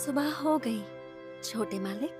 सुबह हो गई छोटे मालिक।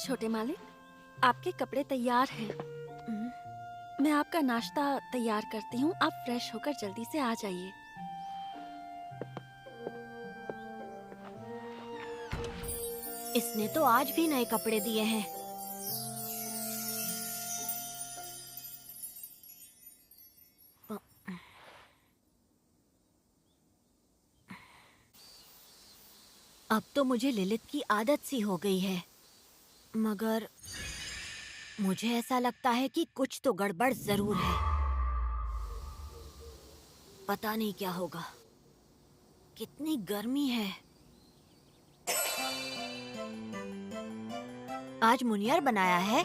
छोटे मालिक, आपके कपड़े तैयार हैं। मैं आपका नाश्ता तैयार करती हूँ, आप फ्रेश होकर जल्दी से आ जाइए। इसने तो आज भी नए कपड़े दिए हैं। अब तो मुझे लिलित की आदत सी हो गई है, मगर मुझे ऐसा लगता है कि कुछ तो गड़बड़ जरूर है। पता नहीं क्या होगा। कितनी गर्मी है। आज मुनियर बनाया है।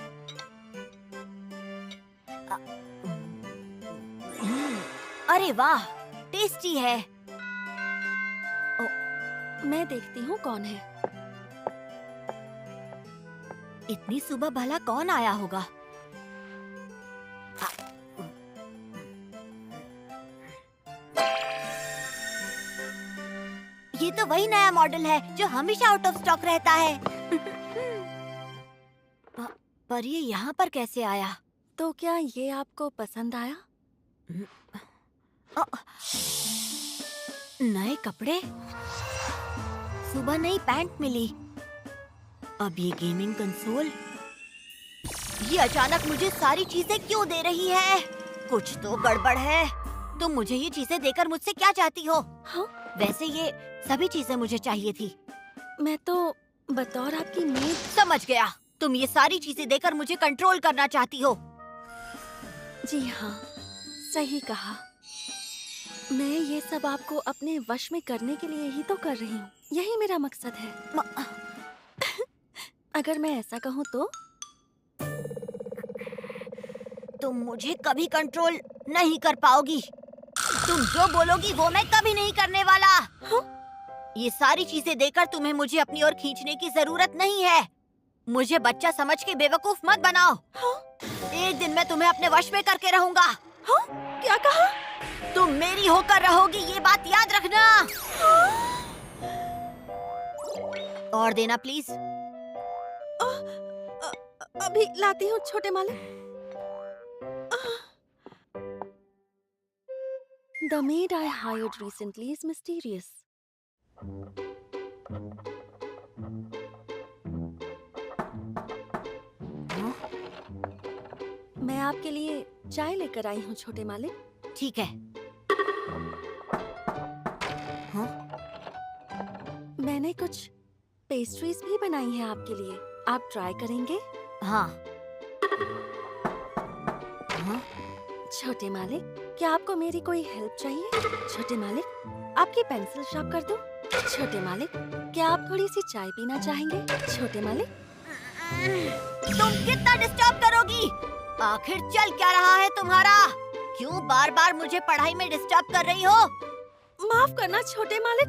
अरे वाह, टेस्टी है। मैं देखती हूँ कौन है। इतनी सुबह भला कौन आया होगा? ये तो वही नया मॉडल है जो हमेशा आउट ऑफ स्टॉक रहता है। पर ये यहाँ पर कैसे आया? तो क्या ये आपको पसंद आया? नए कपड़े, सुबह नई पैंट मिली, अब ये गेमिंग कंसोल। ये अचानक मुझे सारी चीजें क्यों दे रही है? कुछ तो गड़बड़ है। तुम मुझे ये चीजें देकर मुझसे क्या चाहती हो? हाँ? वैसे ये सभी चीजें मुझे चाहिए थी। मैं तो बतौर आपकी मेड। समझ गया, तुम ये सारी चीजें देकर मुझे कंट्रोल करना चाहती हो। जी हाँ, सही कहा। मैं ये सब आपको अपने वश में करने के लिए ही तो कर रही हूँ। यही मेरा मकसद है। अगर मैं ऐसा कहूँ तो? तुम मुझे कभी कंट्रोल नहीं कर पाओगी। तुम जो बोलोगी वो मैं कभी नहीं करने वाला। हाँ? ये सारी चीजें देकर तुम्हें मुझे अपनी ओर खींचने की जरूरत नहीं है। मुझे बच्चा समझ के बेवकूफ मत बनाओ। हाँ? एक दिन मैं तुम्हें अपने वश में करके रहूंगा। हाँ? क्या कहा? तुम मेरी होकर रहोगी, ये बात याद रखना। हाँ? और देना प्लीज। अभी लाती हूँ छोटे मालिक। The maid I hired recently is mysterious. मैं आपके लिए चाय लेकर आई हूँ छोटे मालिक। ठीक है। हाँ? मैंने कुछ पेस्ट्रीज भी बनाई हैं आपके लिए, आप ट्राई करेंगे? हाँ। हाँ? छोटे मालिक, क्या आपको मेरी कोई हेल्प चाहिए? छोटे मालिक, आपकी पेंसिल शार्प कर दूं? छोटे मालिक, क्या आप थोड़ी सी चाय पीना चाहेंगे? छोटे मालिक, तुम कितना डिस्टर्ब करोगी? आखिर चल क्या रहा है तुम्हारा? क्यों बार बार मुझे पढ़ाई में डिस्टर्ब कर रही हो? माफ करना छोटे मालिक,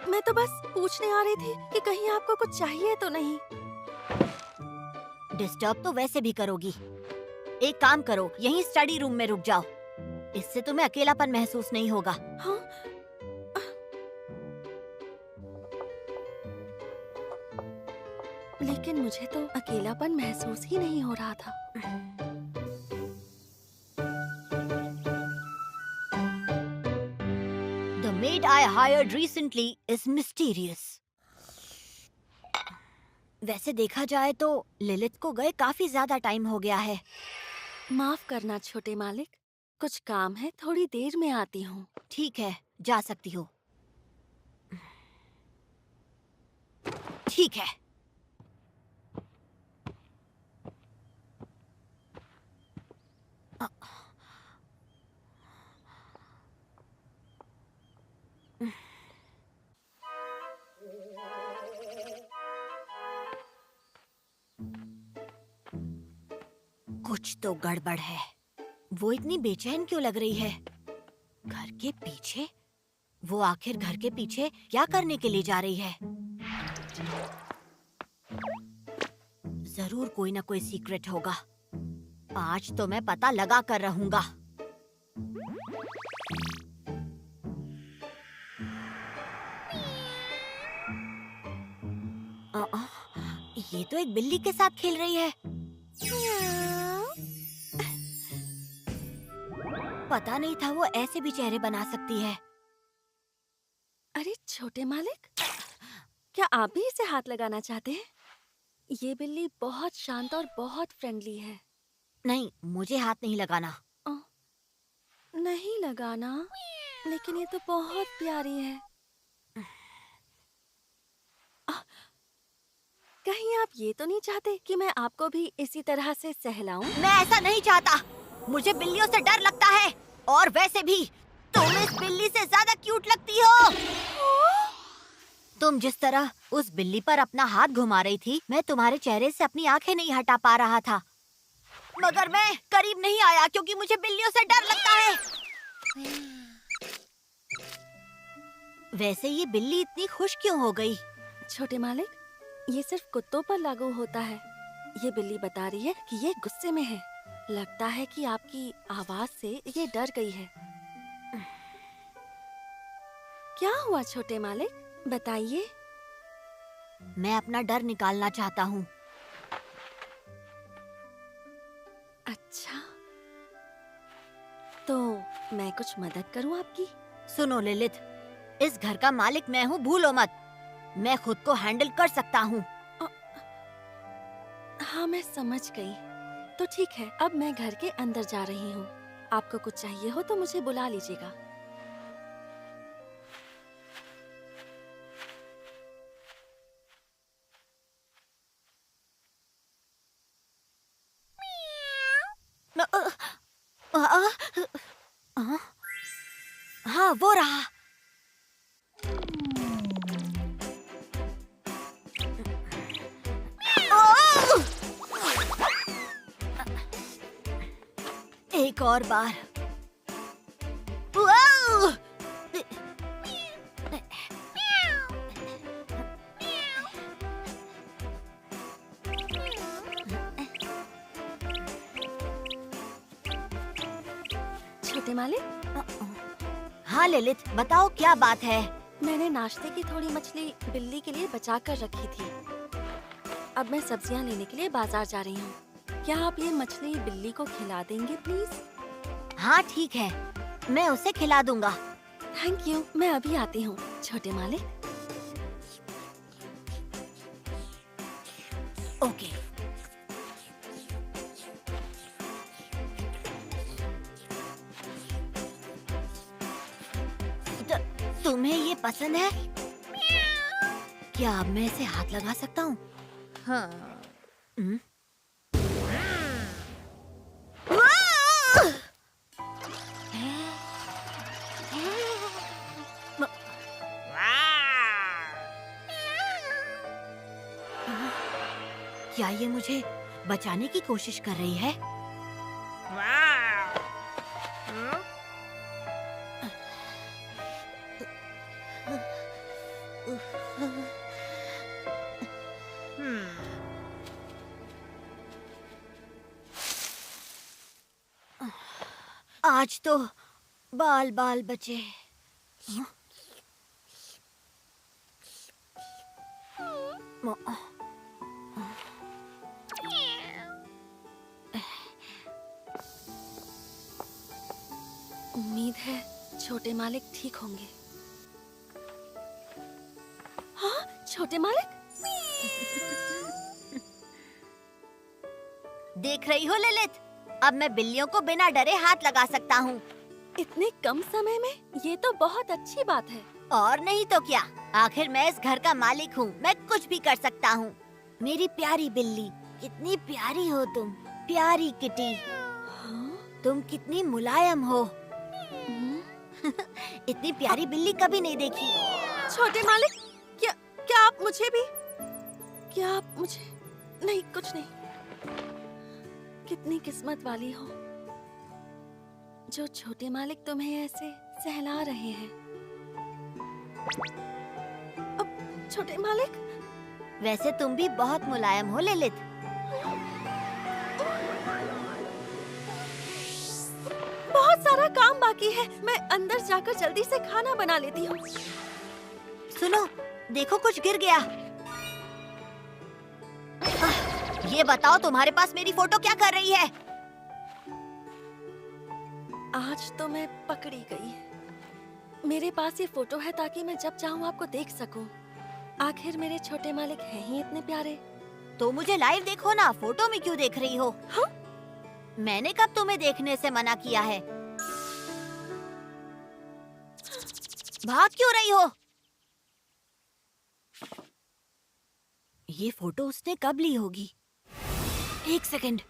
मैं तो बस पूछने आ रही थी कि कहीं आपको कुछ चाहिए तो नहीं। डिस्टर्ब तो वैसे भी करोगी। एक काम करो, यहीं स्टडी रूम में रुक जाओ। इससे तुम्हें अकेलापन महसूस नहीं होगा। हाँ? लेकिन मुझे तो अकेलापन महसूस ही नहीं हो रहा था। The maid I hired recently is mysterious. वैसे देखा जाए तो लिलित को गए काफी ज्यादा टाइम हो गया है। माफ करना छोटे मालिक, कुछ काम है, थोड़ी देर में आती हूँ। ठीक है, जा सकती हो। ठीक है। कुछ तो गड़बड़ है। वो इतनी बेचैन क्यों लग रही है? घर के पीछे? वो आखिर घर के पीछे क्या करने के लिए जा रही है? जरूर कोई ना कोई सीक्रेट होगा। आज तो मैं पता लगा कर रहूंगा। ये तो एक बिल्ली के साथ खेल रही है। पता नहीं था वो ऐसे भी चेहरे बना सकती है। अरे छोटे मालिक, क्या आप भी इसे हाथ लगाना चाहते हैं? ये बिल्ली बहुत शांत और बहुत फ्रेंडली है। नहीं, मुझे हाथ नहीं लगाना। नहीं लगाना? लेकिन ये तो बहुत प्यारी है। कहीं आप ये तो नहीं चाहते कि मैं आपको भी इसी तरह से सहलाऊं? मैं ऐसा नहीं चाहता। मुझे बिल्लियों से डर लगता है। और वैसे भी तुम इस बिल्ली से ज्यादा क्यूट लगती हो। तुम जिस तरह उस बिल्ली पर अपना हाथ घुमा रही थी, मैं तुम्हारे चेहरे से अपनी आंखें नहीं हटा पा रहा था। मगर मैं करीब नहीं आया क्योंकि मुझे बिल्लियों से डर लगता है। वैसे ये बिल्ली इतनी खुश क्यों हो गई? छोटे मालिक, ये सिर्फ कुत्तों पर लागू होता है। ये बिल्ली बता रही है कि ये गुस्से में है। लगता है कि आपकी आवाज से ये डर गई है। क्या हुआ छोटे मालिक, बताइए। मैं अपना डर निकालना चाहता हूँ। अच्छा, तो मैं कुछ मदद करूँ आपकी? सुनो लिलित, इस घर का मालिक मैं हूँ, भूलो मत। मैं खुद को हैंडल कर सकता हूँ। हाँ, मैं समझ गई। तो ठीक है, अब मैं घर के अंदर जा रही हूँ। आपको कुछ चाहिए हो तो मुझे बुला लीजिएगा। हाँ, वो रहा। एक और बार। छोटे मालिक, हाँ लिलित, बताओ क्या बात है? मैंने नाश्ते की थोड़ी मछली बिल्ली के लिए बचा कर रखी थी। अब मैं सब्जियां लेने के लिए बाजार जा रही हूँ। क्या आप ये मछली बिल्ली को खिला देंगे प्लीज? हाँ ठीक है, मैं उसे खिला दूंगा। थैंक यू, मैं अभी आती हूँ। छोटे मालिक। ओके। तुम्हें ये पसंद है? क्या अब मैं इसे हाथ लगा सकता हूँ? हाँ। हम्म? क्या ये मुझे बचाने की कोशिश कर रही है? आज तो बाल बाल बचे। उम्मीद है छोटे मालिक ठीक होंगे। हाँ, छोटे मालिक। देख रही हो ललित, अब मैं बिल्लियों को बिना डरे हाथ लगा सकता हूँ। इतने कम समय में ये तो बहुत अच्छी बात है। और नहीं तो क्या, आखिर मैं इस घर का मालिक हूँ, मैं कुछ भी कर सकता हूँ। मेरी प्यारी बिल्ली, कितनी प्यारी हो तुम, प्यारी किटी। हाँ? तुम कितनी मुलायम हो। हम्म, इतनी प्यारी बिल्ली कभी नहीं देखी। छोटे मालिक, क्या क्या आप मुझे भी? क्या आप मुझे? नहीं, कुछ नहीं। कितनी किस्मत वाली हो जो छोटे मालिक तुम्हें ऐसे सहला रहे हैं। अब छोटे मालिक, वैसे तुम भी बहुत मुलायम हो ललित। बहुत सारा काम बाकी है। मैं अंदर जाकर जल्दी से खाना बना लेती हूँ। सुनो, देखो कुछ गिर गया। ये बताओ तुम्हारे पास मेरी फोटो क्या कर रही है? आज तो मैं पकड़ी गई। मेरे पास ये फोटो है ताकि मैं जब चाहूँ आपको देख सकूं। आखिर मेरे छोटे मालिक हैं ही इतने प्यारे। तो मुझे लाइव देखो ना, फोटो में क्यों देख रही हो? हाँ? मैंने कब तुम्हें देखने से मना किया है? भाग क्यों रही हो? ये फोटो उसने कब ली होगी? एक सेकंड।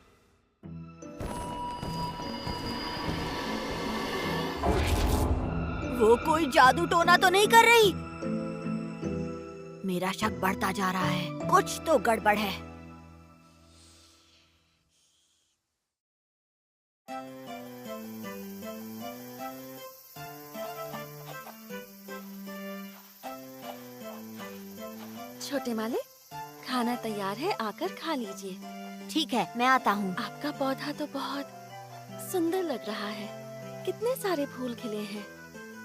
वो कोई जादू टोना तो नहीं कर रही? मेरा शक बढ़ता जा रहा है, कुछ तो गड़बड़ है। छोटे मालिक, खाना तैयार है, आकर खा लीजिए। ठीक है, मैं आता हूँ। आपका पौधा तो बहुत सुंदर लग रहा है। कितने सारे फूल खिले हैं।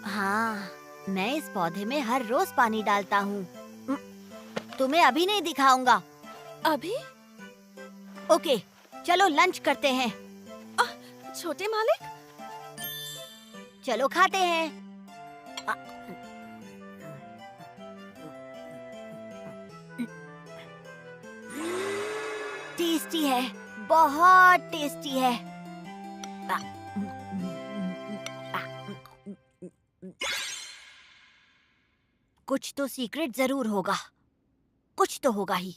हाँ, मैं इस पौधे में हर रोज पानी डालता हूँ। तुम्हें अभी नहीं दिखाऊंगा। अभी? ओके, चलो लंच करते हैं। छोटे मालिक, चलो खाते हैं। आ, टेस्टी है, बहुत टेस्टी है। कुछ तो सीक्रेट जरूर होगा, कुछ तो होगा ही।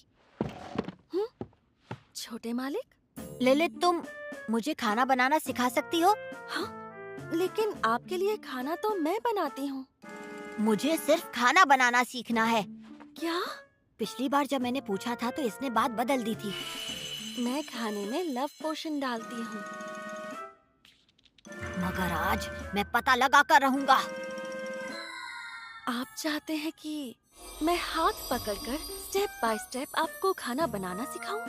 छोटे मालिक। ललित, तुम मुझे खाना बनाना सिखा सकती हो? हाँ, लेकिन आपके लिए खाना तो मैं बनाती हूँ। मुझे सिर्फ खाना बनाना सीखना है। क्या? पिछली बार जब मैंने पूछा था तो इसने बात बदल दी थी। मैं खाने में लव पोशन डालती हूँ। मगर आज मैं पता लगा कर रहूंगा। आप चाहते हैं कि मैं हाथ पकड़कर स्टेप बाय स्टेप आपको खाना बनाना सिखाऊं?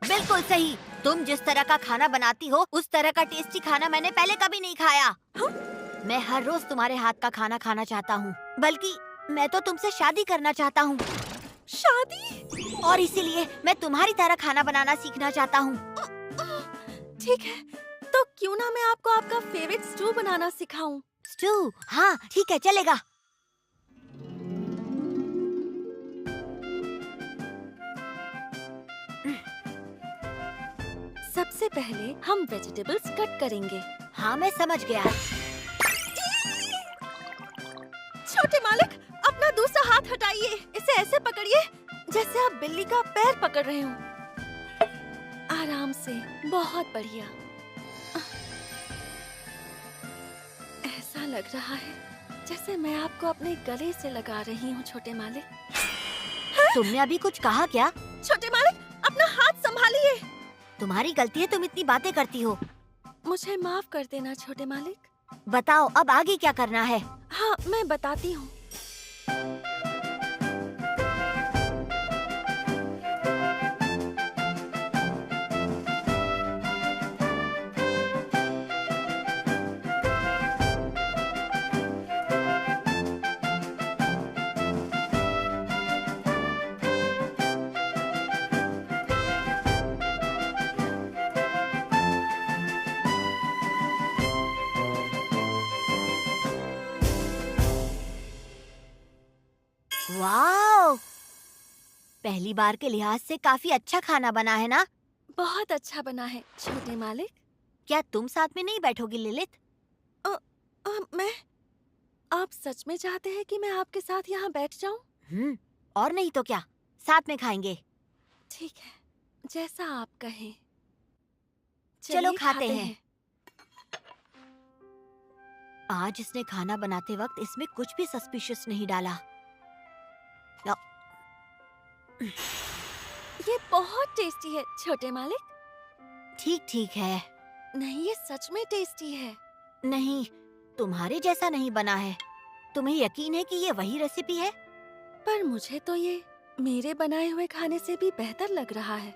बिल्कुल सही। तुम जिस तरह का खाना बनाती हो उस तरह का टेस्टी खाना मैंने पहले कभी नहीं खाया। मैं हर रोज तुम्हारे हाथ का खाना खाना चाहता हूँ। बल्कि मैं तो तुमसे शादी करना चाहता हूँ। शादी? और इसीलिए मैं तुम्हारी तरह खाना बनाना सीखना चाहता हूँ। ठीक है, तो क्यों ना मैं आपको आपका फेवरेट स्टू बनाना सिखाऊं? स्टू? हाँ, ठीक है, चलेगा। सबसे पहले हम वेजिटेबल्स कट करेंगे। हाँ, मैं समझ गया। छोटे मालिक, अपना दूसरा हाथ हटाइए। इसे ऐसे पकड़िए जैसे आप बिल्ली का पैर पकड़ रहे हो। आराम से, बहुत बढ़िया। ऐसा लग रहा है जैसे मैं आपको अपने गले से लगा रही हूँ, छोटे मालिक। तुमने अभी कुछ कहा क्या? छोटे मालिक, अपना हाथ संभालिए। तुम्हारी गलती है, तुम इतनी बातें करती हो। मुझे माफ कर देना छोटे मालिक। बताओ अब आगे क्या करना है? हाँ, मैं बताती हूँ। वाओ! पहली बार के लिहाज से काफी अच्छा खाना बना है ना? बहुत अच्छा बना है छोटे मालिक। क्या तुम साथ में नहीं बैठोगी लिलित? मैं आप सच में चाहते हैं कि मैं आपके साथ यहाँ बैठ जाऊँ? और नहीं तो क्या, साथ में खाएंगे। ठीक है, जैसा आप कहें। चलो चलिए खाते हैं। आज इसने खाना बनाते वक्त इसमें कुछ भी सस्पिशियस नहीं डाला। ये बहुत टेस्टी है छोटे मालिक। ठीक ठीक है। नहीं, ये सच में टेस्टी है। नहीं, तुम्हारे जैसा नहीं बना है। तुम्हें यकीन है कि ये वही रेसिपी है? पर मुझे तो ये मेरे बनाए हुए खाने से भी बेहतर लग रहा है।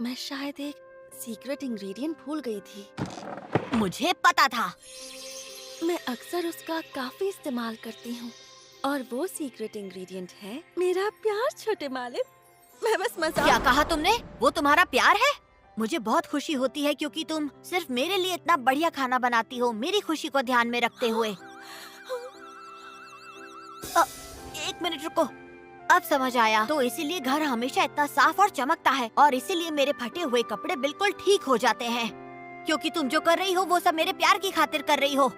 मैं शायद एक सीक्रेट इंग्रेडिएंट भूल गई थी। मुझे पता था। मैं अक्सर उसका काफी इस्तेमाल करती हूँ और वो सीक्रेट इंग्रेडिएंट है मेरा प्यार छोटे मालिक। मैं बस मजाक। क्या कहा तुमने? वो तुम्हारा प्यार है? मुझे बहुत खुशी होती है क्योंकि तुम सिर्फ मेरे लिए इतना बढ़िया खाना बनाती हो, मेरी खुशी को ध्यान में रखते हुए। एक मिनट रुको, अब समझ आया। तो इसीलिए घर हमेशा इतना साफ और चमकता है और इसीलिए मेरे फटे हुए कपड़े बिल्कुल ठीक हो जाते हैं, क्योंकि तुम जो कर रही हो वो सब मेरे प्यार की खातिर कर रही हो।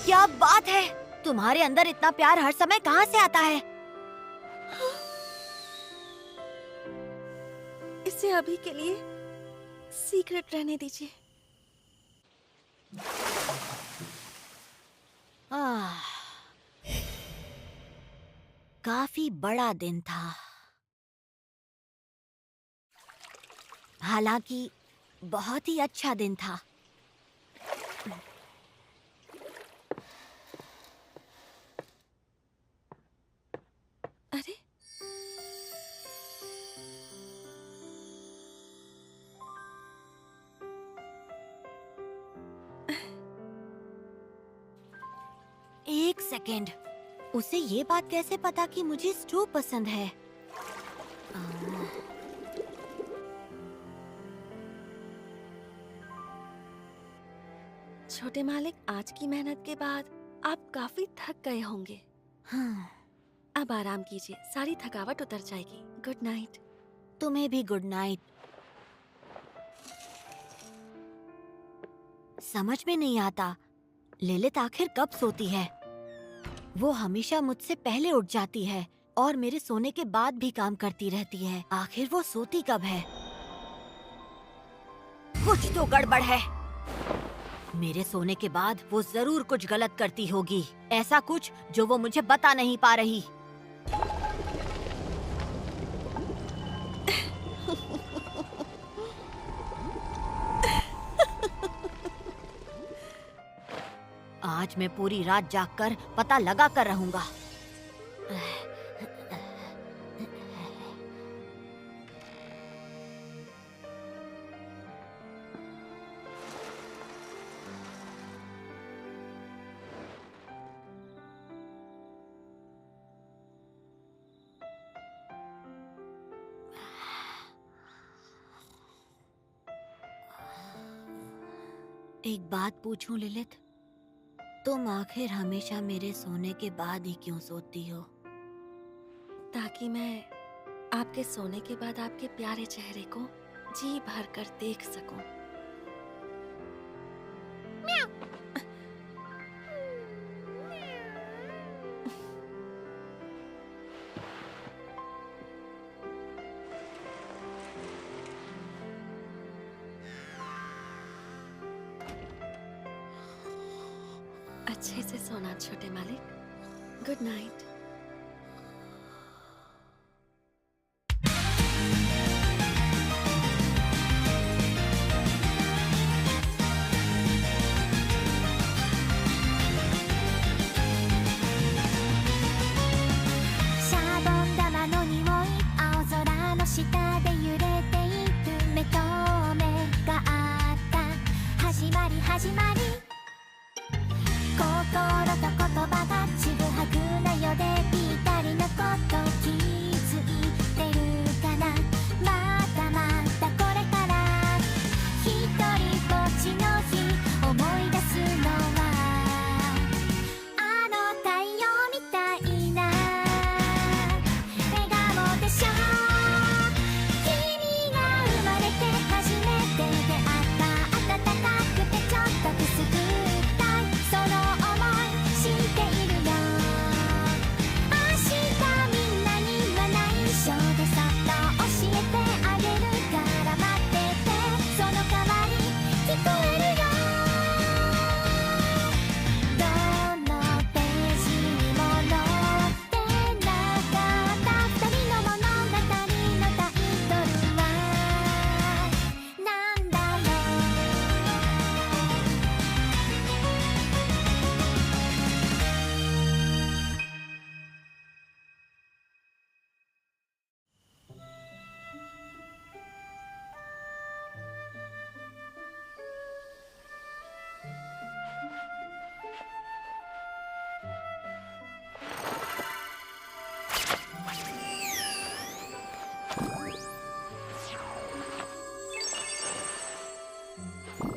क्या बात है! तुम्हारे अंदर इतना प्यार हर समय कहाँ से आता है? इसे अभी के लिए सीक्रेट रहने दीजिए। काफी बड़ा दिन था। हालांकि बहुत ही अच्छा दिन था। अरे, एक सेकेंड, उसे ये बात कैसे पता कि मुझे स्टू पसंद है? छोटे मालिक, आज की मेहनत के बाद आप काफी थक गए होंगे। हाँ, अब आराम कीजिए, सारी थकावट उतर जाएगी। Good night. तुम्हें भी गुड नाइट। समझ में नहीं आता लिलित आखिर कब सोती है। वो हमेशा मुझसे पहले उठ जाती है और मेरे सोने के बाद भी काम करती रहती है। आखिर वो सोती कब है? कुछ तो गड़बड़ है। मेरे सोने के बाद वो जरूर कुछ गलत करती होगी, ऐसा कुछ जो वो मुझे बता नहीं पा रही। आज मैं पूरी रात जागकर पता लगा कर रहूंगा। एक बात पूछूं लिलित, तुम आखिर हमेशा मेरे सोने के बाद ही क्यों सोती हो? ताकि मैं आपके सोने के बाद आपके प्यारे चेहरे को जी भर कर देख सकूं। अच्छे से सोना छोटे मालिक। गुड नाइट।シャボン玉の匂い、青空の下で揺れている目と目があった。始まり始まり、心と言葉がちぐはぐなよでぴったりのこと気づいてるかな。まだまだこれから一人ぼっちの日思い出すのはあの太陽みたいな笑顔でしょ。君が生まれて初めて出会った暖かくてちょっとくすぐったいその想い知っているよ。明日みんなには内緒でそっと教えてあげるから待ってて。その代わり聞こえるよ。どのページにも載ってなかった二人の物語のタイトルはなんだろう。